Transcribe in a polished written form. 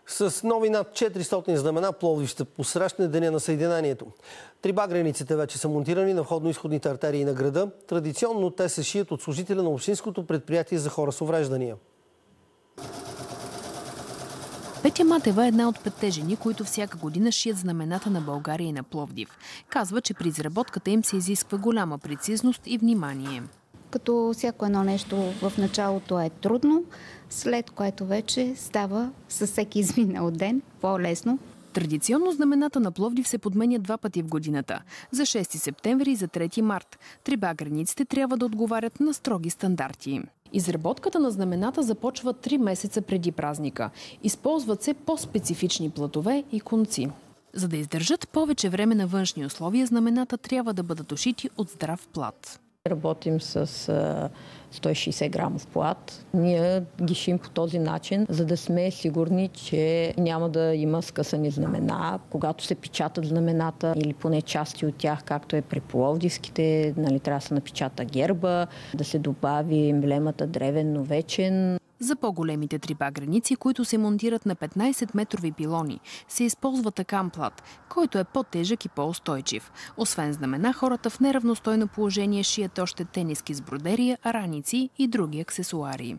С нови над 400 знамена Пловдив ще посрещне Деня на Съединението. Три багрениците вече са монтирани на входно-изходните артерии на града. Традиционно те се шият от служителя на Общинското предприятие за хора с увреждания. Петя Матева е една от 5 жени, които всяка година шият знамената на България и на Пловдив. Казва, че при изработката им се изисква голяма прецизност и внимание. Като всяко едно нещо в началото е трудно, след което вече става със всеки изминал ден по-лесно. Традиционно знамената на Пловдив се подменят 2 пъти в годината – за 6 септември и за 3 март. Три багрениците трябва да отговарят на строги стандарти. Изработката на знамената започва 3 месеца преди празника. Използват се по-специфични платове и конци. За да издържат повече време на външни условия, знамената трябва да бъдат ушити от здрав плат. Работим с 160 грамов плат. Ние ги шием по този начин, за да сме сигурни, че няма да има скъсани знамена. Когато се печатат знамената или поне части от тях, както е при пловдивските, трябва да се напечата герба, да се добави емблемата древен-новечен. За по-големите три багреници, които се монтират на 15-метрови пилони, се използва такан плат, който е по-тежък и по-устойчив. Освен знамена, хората в неравностойно положение шият още тениски с бродерия, раници и други аксесуари.